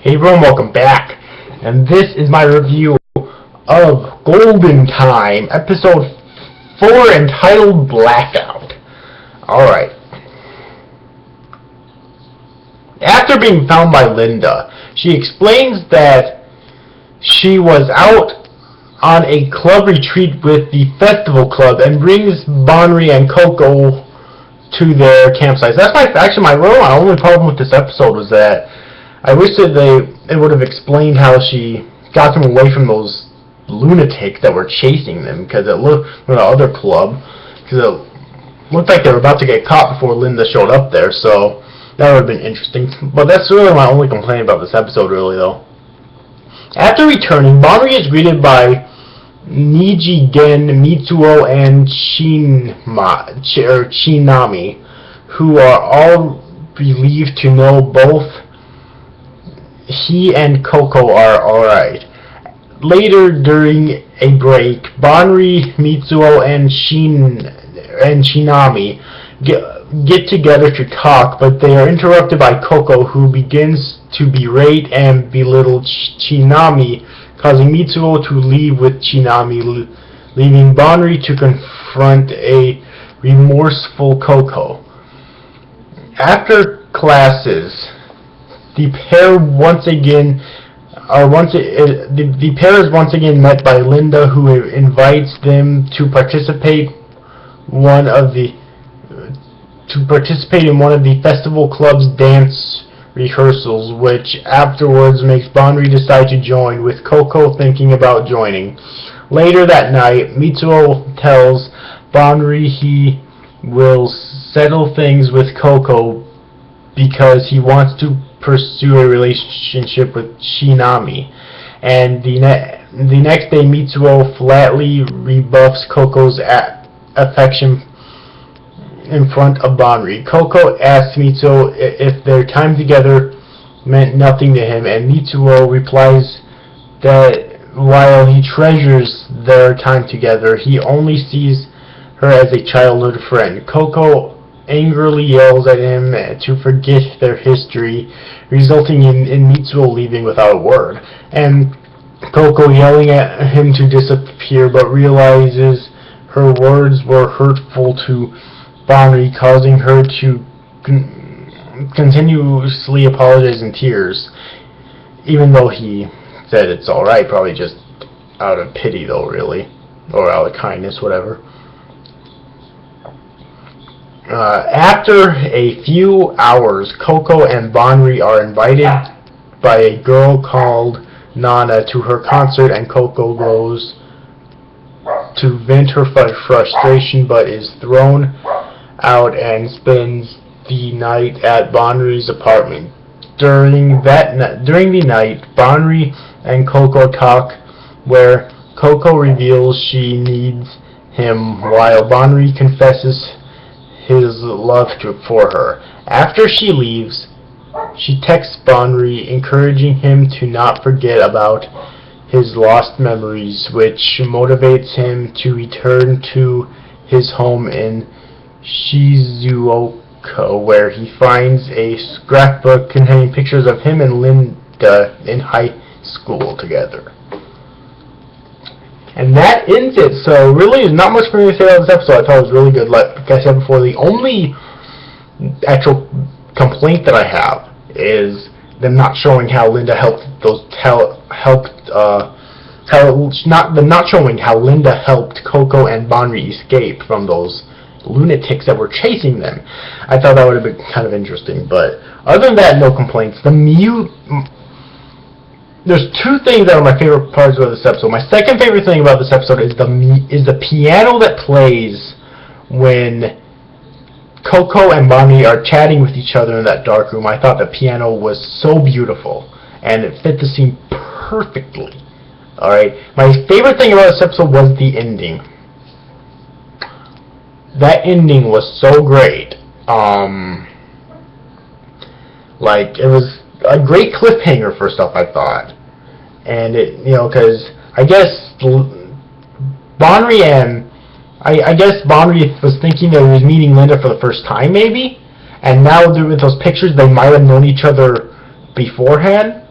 Hey everyone, welcome back, and this is my review of Golden Time, episode 4, entitled Blackout. Alright. After being found by Linda, she explains that she was out on a club retreat with the festival club and brings Bonry and Coco to their campsite. That's my only problem with this episode was that I wish that it would have explained how she got them away from those lunatics that were chasing them, because it looked from the other club, because it looked like they were about to get caught before Linda showed up there. So that would have been interesting. But that's really my only complaint about this episode, really, though. After returning, Bonry is greeted by Niji, Gen, Mitsuo, and Shinami, who are all relieved to know both he and Coco are alright. Later, during a break, Bonry, Mitsuo, and Shinami get together to talk, but they are interrupted by Coco, who begins to berate and belittle Shinami, causing Mitsuo to leave with Shinami, leaving Bonry to confront a remorseful Coco. After classes, the pair is once again met by Linda, who invites them to participate in one of the festival club's dance rehearsals, which afterwards makes Bonry decide to join, with Coco thinking about joining. Later that night, Mitsuo tells Bonry he will settle things with Coco because he wants to pursue a relationship with Shinami, and the next day Mitsuo flatly rebuffs Coco's affection in front of Bonry. Coco asks Mitsuo if their time together meant nothing to him, and Mitsuo replies that while he treasures their time together, he only sees her as a childhood friend. Coco angrily yells at him to forget their history, resulting in Mitsuo leaving without a word, and Coco yelling at him to disappear, but realizes her words were hurtful to Bonry, causing her to continuously apologize in tears, even though he said it's alright, probably just out of pity though, really, or out of kindness, whatever. After a few hours, Coco and Bonry are invited by a girl called Nana to her concert, and Coco goes to vent her frustration, but is thrown out and spends the night at Bonry's apartment. During the night, Bonry and Coco talk, where Coco reveals she needs him, while Bonry confesses his love for her. After she leaves, she texts Bonry, encouraging him to not forget about his lost memories, which motivates him to return to his home in Shizuoka, where he finds a scrapbook containing pictures of him and Linda in high school together. And that ends it. So really, there's not much for me to say about this episode. I thought it was really good. Like I said before, the only actual complaint that I have is them not showing how Linda not showing how Linda helped Coco and Bonry escape from those lunatics that were chasing them. I thought that would have been kind of interesting. But other than that, no complaints. There's two things that are my favorite parts of this episode. My second favorite thing about this episode is the piano that plays when Coco and Bonry are chatting with each other in that dark room. I thought the piano was so beautiful, and it fit the scene perfectly. Alright, my favorite thing about this episode was the ending. That ending was so great. Like, it was a great cliffhanger for stuff, I thought. And it, because I guess Bonry was thinking that he was meeting Linda for the first time, maybe, and now with those pictures, they might have known each other beforehand.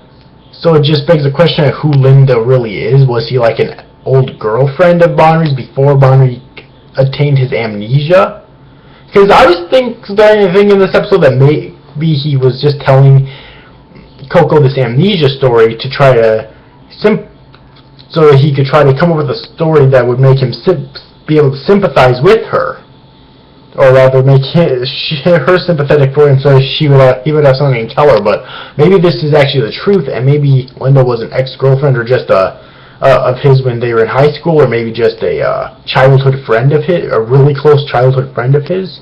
So it just begs the question of who Linda really is. Was he like an old girlfriend of Bonry's before Bonry attained his amnesia? Because I was thinking in this episode that maybe he was just telling Coco this amnesia story to try to so that he could try to come up with a story that would make him be able to sympathize with her, or rather make her sympathetic for him, so he would have something to tell her. But maybe this is actually the truth, and maybe Linda was an ex-girlfriend or just of his when they were in high school, or maybe just a childhood friend of his, a really close childhood friend of his.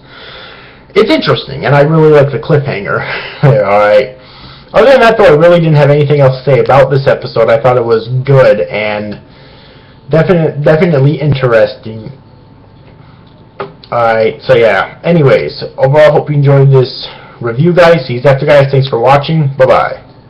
It's interesting, and I really like the cliffhanger. Alright. Other than that, though, I really didn't have anything else to say about this episode. I thought it was good and definitely interesting. Alright, so yeah. Anyways, overall, hope you enjoyed this review, guys. See you after, guys. Thanks for watching. Bye-bye.